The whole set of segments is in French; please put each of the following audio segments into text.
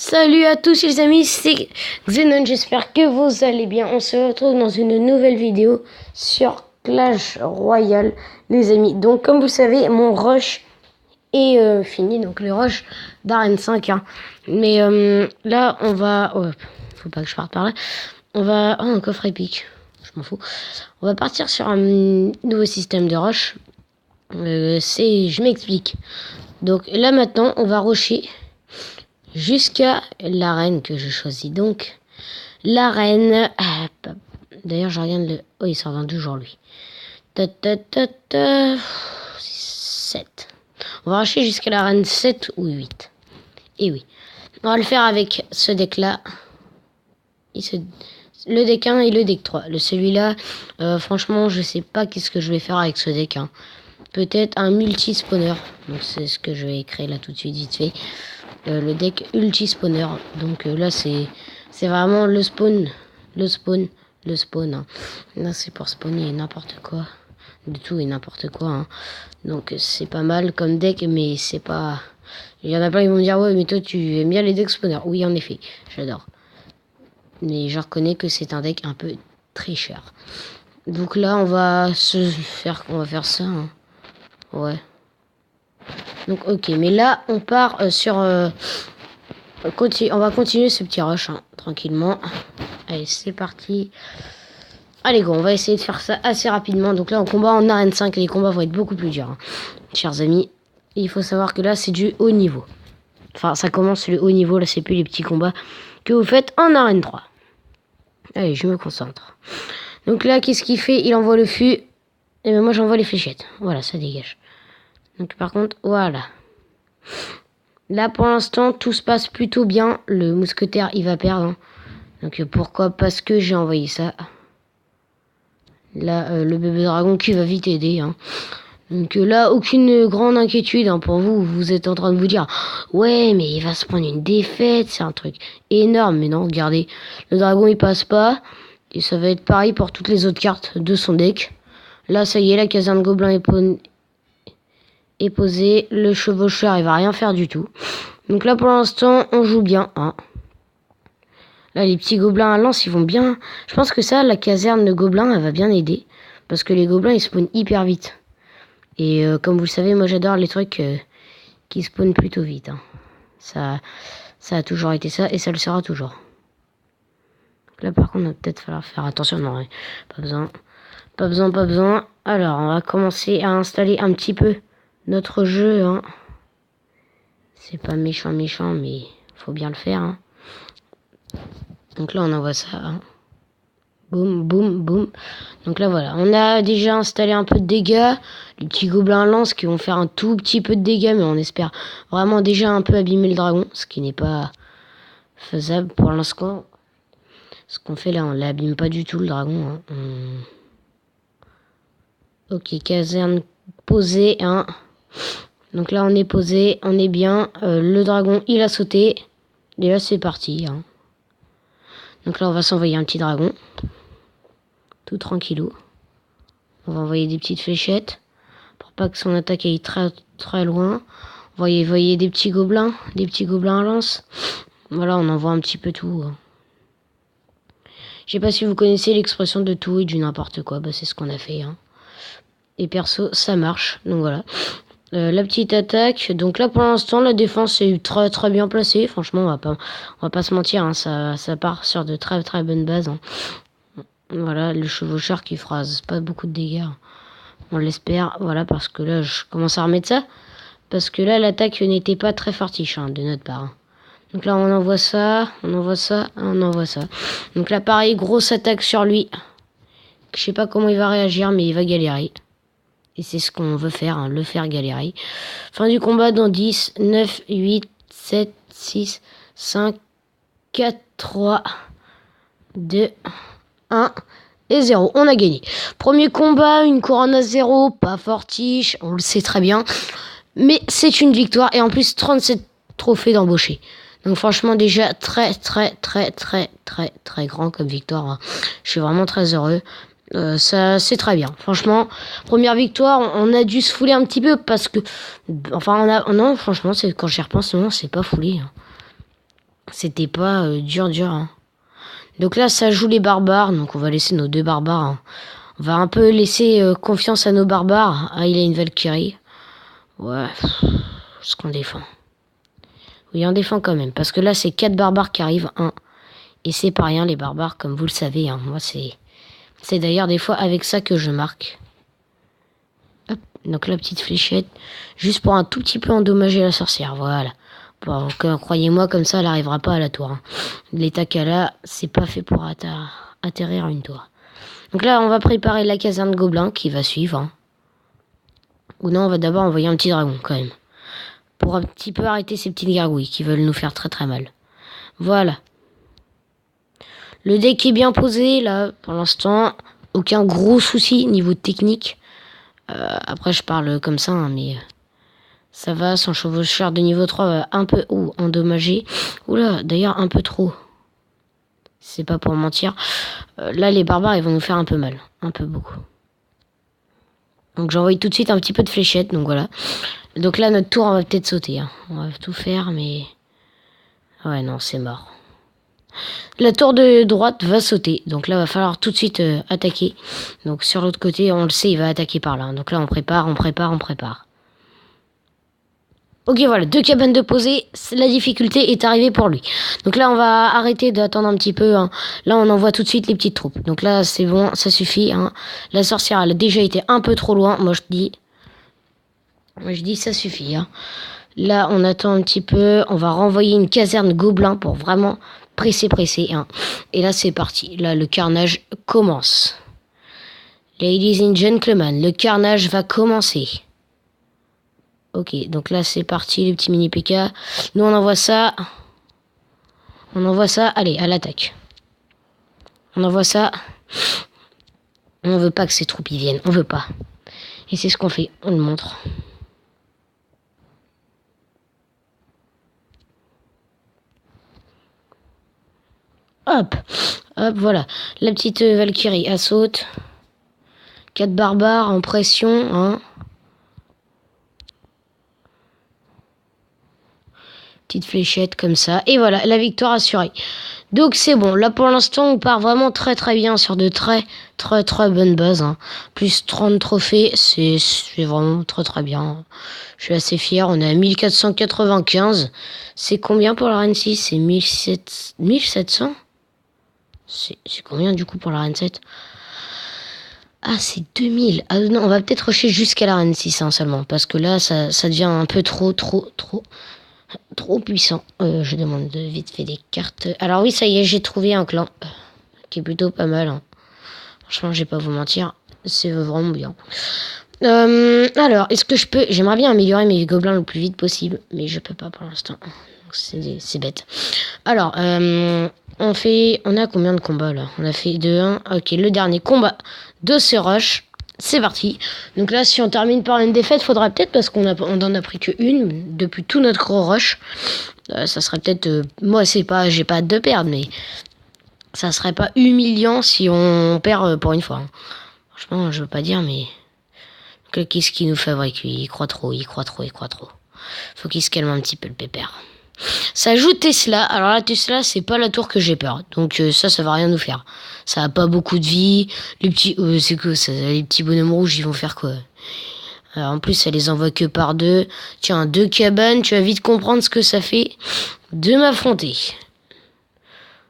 Salut à tous les amis, c'est Xenon, j'espère que vous allez bien. On se retrouve dans une nouvelle vidéo sur Clash Royale les amis. Donc comme vous savez, mon rush est fini, donc le rush d'Arène 5 hein. Mais là on va... Oh, faut pas que je parte par là. On va... Oh, un coffre épique, je m'en fous. On va partir sur un nouveau système de rush. Je m'explique. Donc là maintenant on va rusher jusqu'à l'arène que je choisis. Donc, l'arène... D'ailleurs, je regarde le... Oh, il s'en vend toujours, lui. 7. On va arracher jusqu'à l'arène 7 ou 8. Et oui. On va le faire avec ce deck-là. Le deck 1 et le deck 3. Celui-là, franchement, je sais pas qu'est-ce que je vais faire avec ce deck. Hein. Peut-être un multi-spawner. Donc, c'est ce que je vais créer là tout de suite, vite fait. Le deck ulti-spawner. Donc là, c'est vraiment le spawn. Hein. Là, c'est pour spawner n'importe quoi. Du tout et n'importe quoi. Hein. Donc, c'est pas mal comme deck, mais c'est pas... Il y en a plein qui vont me dire, ouais, mais toi, tu aimes bien les decks spawners. Oui, en effet, j'adore. Mais je reconnais que c'est un deck un peu très cher. Donc là, on va faire ça. Hein. Ouais. Donc ok, mais là on part sur... on va continuer ce petit rush, hein, tranquillement. Allez, c'est parti. Allez go, on va essayer de faire ça assez rapidement. Donc là on combat en arène 5 et les combats vont être beaucoup plus durs. Hein, chers amis, et il faut savoir que là c'est du haut niveau. Enfin ça commence le haut niveau, là c'est plus les petits combats que vous faites en arène 3. Allez, je me concentre. Donc là qu'est-ce qu'il fait? Il envoie le fût. Et ben moi j'envoie les fléchettes. Voilà, ça dégage. Donc par contre, voilà. Là pour l'instant, tout se passe plutôt bien. Le mousquetaire, il va perdre. Hein. Donc pourquoi? Parce que j'ai envoyé ça. Là, le bébé dragon qui va vite aider. Hein. Donc là, aucune grande inquiétude hein, pour vous. Vous êtes en train de vous dire, ouais, mais il va se prendre une défaite. C'est un truc énorme. Mais non, regardez. Le dragon, il passe pas. Et ça va être pareil pour toutes les autres cartes de son deck. Là, ça y est, la caserne gobelin est posé, le chevaucheur il va rien faire du tout. Donc là pour l'instant on joue bien. Hein. Là les petits gobelins à lance ils vont bien. Je pense que ça, la caserne de gobelins elle va bien aider. Parce que les gobelins ils spawnent hyper vite. Et comme vous le savez, moi j'adore les trucs qui spawnent plutôt vite. Hein. Ça a toujours été ça et ça le sera toujours. Là par contre on va peut-être falloir faire attention. Non, pas besoin. Pas besoin. Alors on va commencer à installer un petit peu notre jeu, hein. C'est pas méchant, mais faut bien le faire. Hein. Donc là, on envoie ça. Hein. Boum, boum, boum. Donc là, voilà. On a déjà installé un peu de dégâts. Les petits gobelins lance qui vont faire un tout petit peu de dégâts, mais on espère vraiment déjà un peu abîmer le dragon, ce qui n'est pas faisable pour l'instant. Ce qu'on fait là, on l'abîme pas du tout, le dragon. Hein. Ok, caserne posée, hein. Donc là on est posé, on est bien. Le dragon il a sauté. Et là c'est parti. Hein. Donc là on va s'envoyer un petit dragon. Tout tranquillou. On va envoyer des petites fléchettes. Pour pas que son attaque aille très très loin. On va envoyer des petits gobelins. Des petits gobelins à lance. Voilà, on envoie un petit peu tout. Hein. Je sais pas si vous connaissez l'expression de tout et du n'importe quoi. Bah c'est ce qu'on a fait. Hein. Et perso ça marche. Donc voilà. La petite attaque. Donc là pour l'instant la défense est très très bien placée. Franchement on va pas se mentir. Hein, ça part sur de très très bonnes bases. Hein. Voilà le chevaucheur qui fera pas beaucoup de dégâts. On l'espère. Voilà parce que là je commence à remettre ça. Parce que là l'attaque n'était pas très fortiche hein, de notre part. Hein. Donc là on envoie ça. On envoie ça. Donc là pareil grosse attaque sur lui. Je sais pas comment il va réagir mais il va galérer. Et c'est ce qu'on veut faire, hein, le faire galérer. Fin du combat dans 10, 9, 8, 7, 6, 5, 4, 3, 2, 1 et 0. On a gagné. Premier combat, une couronne à 0, pas fortiche, on le sait très bien. Mais c'est une victoire et en plus 37 trophées d'embauché. Donc franchement déjà très grand comme victoire. Hein. Je suis vraiment très heureux. Ça c'est très bien. Franchement, première victoire, on a dû se fouler un petit peu parce que, enfin, non, franchement, c'est quand j'y repense, non, c'est pas foulé. Hein. C'était pas dur, hein. Donc là, ça joue les barbares. Donc on va laisser nos 2 barbares. Hein. On va un peu laisser confiance à nos barbares. Ah, il a une Valkyrie. Ouais, ce qu'on défend. Oui, on défend quand même. Parce que là, c'est 4 barbares qui arrivent. 1. Et c'est pas rien, les barbares, comme vous le savez. Hein. Moi, c'est d'ailleurs des fois avec ça que je marque. Hop, donc la petite fléchette. Juste pour un tout petit peu endommager la sorcière. Voilà. Bon, croyez-moi, comme ça, elle n'arrivera pas à la tour. Hein. L'état qu'elle a, c'est pas fait pour atterrir à une tour. Donc là, on va préparer la caserne gobelin qui va suivre. Hein. Ou non, on va d'abord envoyer un petit dragon, quand même. Pour un petit peu arrêter ces petites gargouilles qui veulent nous faire très très mal. Voilà. Le deck est bien posé, là, pour l'instant. Aucun gros souci niveau technique. Après, je parle comme ça, hein, mais... ça va, son chevaucheur de niveau 3 va un peu endommagé. Oula, d'ailleurs un peu trop. C'est pas pour mentir. Là, les barbares, ils vont nous faire un peu mal. Un peu beaucoup. Donc j'envoie tout de suite un petit peu de fléchettes. Donc voilà. Donc là, notre tour, on va peut-être sauter. Hein. On va tout faire, mais... ouais, non, c'est mort. La tour de droite va sauter. Donc là, il va falloir tout de suite attaquer. Donc sur l'autre côté, on le sait, il va attaquer par là. Donc là, on prépare. Ok, voilà, 2 cabanes de posée, la difficulté est arrivée pour lui. Donc là, on va arrêter d'attendre un petit peu. Hein. Là, on envoie tout de suite les petites troupes. Donc là, c'est bon, ça suffit. Hein. La sorcière, elle a déjà été un peu trop loin. Moi, je dis, ça suffit. Hein. Là, on attend un petit peu. On va renvoyer une caserne gobelin pour vraiment presser. Hein. Et là, c'est parti. Là, le carnage commence. Ladies and gentlemen, le carnage va commencer. Ok, donc là c'est parti, les petits mini PK. Nous on envoie ça. Allez, à l'attaque. On envoie ça. On veut pas que ces troupes y viennent, on veut pas. Et c'est ce qu'on fait, on le montre. Hop, voilà. La petite Valkyrie, elle saute. 4 barbares en pression, hein. Petite fléchette comme ça. Et voilà, la victoire assurée. Donc c'est bon. Là pour l'instant, on part vraiment très très bien sur de très bonnes bases. Hein. Plus 30 trophées, c'est vraiment très très bien. Je suis assez fier. On est à 1495. C'est combien pour la Reine 6? C'est 1700. C'est combien du coup pour la Reine 7? Ah, c'est 2000. Ah non, on va peut-être rusher jusqu'à la Reine 6 hein, seulement. Parce que là, ça devient un peu trop puissant. Je demande vite fait des cartes. Alors oui, ça y est, j'ai trouvé un clan qui est plutôt pas mal. Hein. Franchement, je vais pas vous mentir, c'est vraiment bien. Alors, est-ce que je peux... j'aimerais bien améliorer mes gobelins le plus vite possible, mais je peux pas pour l'instant. C'est bête. Alors, on a combien de combats là? On a fait 2-1. Ok, le dernier combat de ce rush. C'est parti. Donc là, si on termine par une défaite, faudra peut-être, parce on en a pris qu'une depuis tout notre gros rush. Ça serait peut-être... moi, j'ai pas hâte de perdre, mais ça serait pas humiliant si on perd pour une fois. Hein. Franchement, je veux pas dire, mais... qu'est-ce qu'il nous fabrique, lui? Il croit trop. Faut qu'il se calme un petit peu, le pépère. Ça joue Tesla. Alors la Tesla, c'est pas la tour que j'ai peur. Donc ça va rien nous faire. Ça a pas beaucoup de vie. Les petits, c'est quoi ça? Les petits bonhommes rouges, ils vont faire quoi? Alors, en plus, ça les envoie que par 2. Tiens, 2 cabanes. Tu vas vite comprendre ce que ça fait de m'affronter.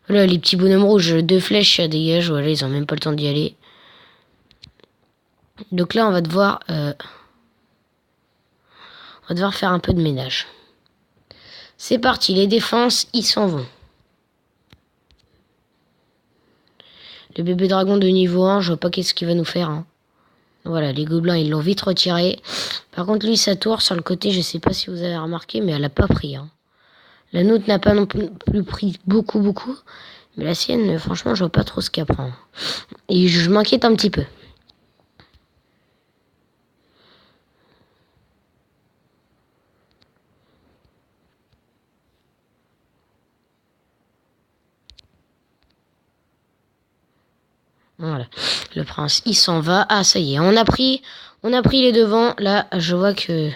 Là, les petits bonhommes rouges, 2 flèches, ça dégage. Voilà, ils ont même pas le temps d'y aller. Donc là, on va devoir faire un peu de ménage. C'est parti, les défenses, ils s'en vont. Le bébé dragon de niveau 1, je vois pas qu'est-ce qu'il va nous faire. Hein. Voilà, les gobelins, ils l'ont vite retiré. Par contre, lui, sa tour, sur le côté, je sais pas si vous avez remarqué, mais elle a pas pris. Hein. La nôtre n'a pas non plus pris beaucoup. Mais la sienne, franchement, je vois pas trop ce qu'elle prend. Et je m'inquiète un petit peu. Voilà. Le prince, il s'en va. Ah, ça y est, on a pris les devants. Là, je vois que...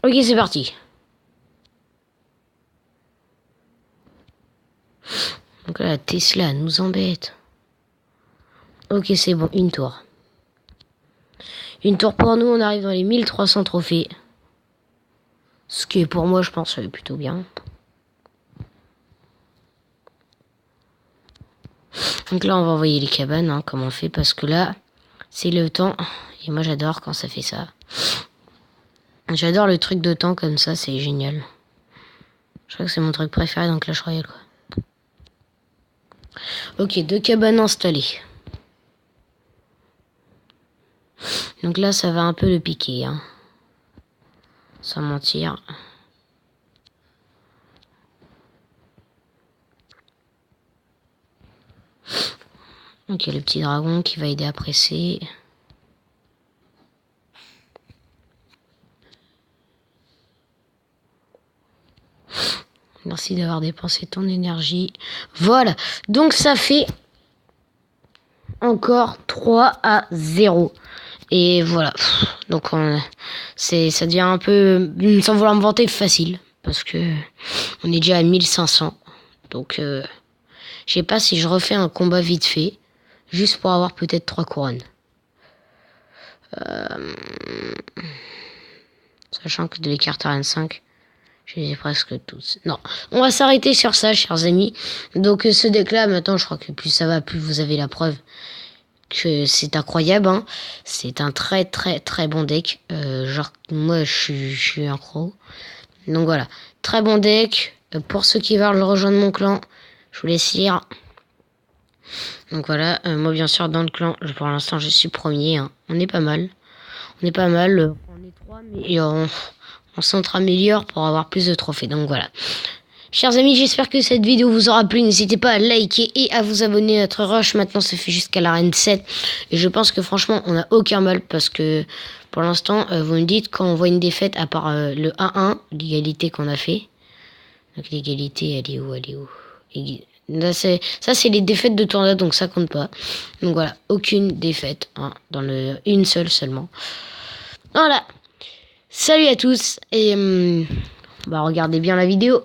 Ok, c'est parti. Donc là, la Tesla nous embête. Ok, c'est bon, une tour. Une tour pour nous, on arrive dans les 1300 trophées. Ce qui est pour moi, je pense, plutôt bien. Donc là, on va envoyer les cabanes, hein, comme on fait, parce que là, c'est le temps. Et moi, j'adore quand ça fait ça. J'adore le truc de temps comme ça, c'est génial. Je crois que c'est mon truc préféré dans Clash Royale, quoi. Ok, 2 cabanes installées. Donc là, ça va un peu le piquer, hein. Sans mentir. Ok, le petit dragon qui va aider à presser. Merci d'avoir dépensé ton énergie. Voilà. Donc ça fait encore 3-0. Et voilà. Donc ça devient un peu, sans vouloir me vanter, facile. Parce que on est déjà à 1500. Donc je sais pas si je refais un combat vite fait. Juste pour avoir peut-être 3 couronnes. Sachant que de l'écart à 25. Je les ai presque tous. Non, on va s'arrêter sur ça, chers amis. Donc ce deck-là, maintenant, je crois que plus ça va, plus vous avez la preuve que c'est incroyable. Hein. C'est un très très très bon deck. Genre, moi, je suis un pro. Donc voilà, très bon deck. Pour ceux qui veulent rejoindre mon clan, je vous laisse lire. Donc voilà, moi bien sûr dans le clan, pour l'instant je suis premier. Hein. On est pas mal. On est pas mal. On est 3, mais on s'entre-améliore pour avoir plus de trophées. Donc voilà. Chers amis, j'espère que cette vidéo vous aura plu. N'hésitez pas à liker et à vous abonner à notre rush. Maintenant, ça fait jusqu'à l'arène 7. Et je pense que franchement, on n'a aucun mal parce que pour l'instant, vous me dites quand on voit une défaite, à part le 1-1, l'égalité qu'on a fait. Donc l'égalité, elle est où? Là, ça, c'est les défaites de tournoi, donc ça compte pas. Donc voilà, aucune défaite. Hein, une seule seulement. Voilà. Salut à tous et regardez bien la vidéo.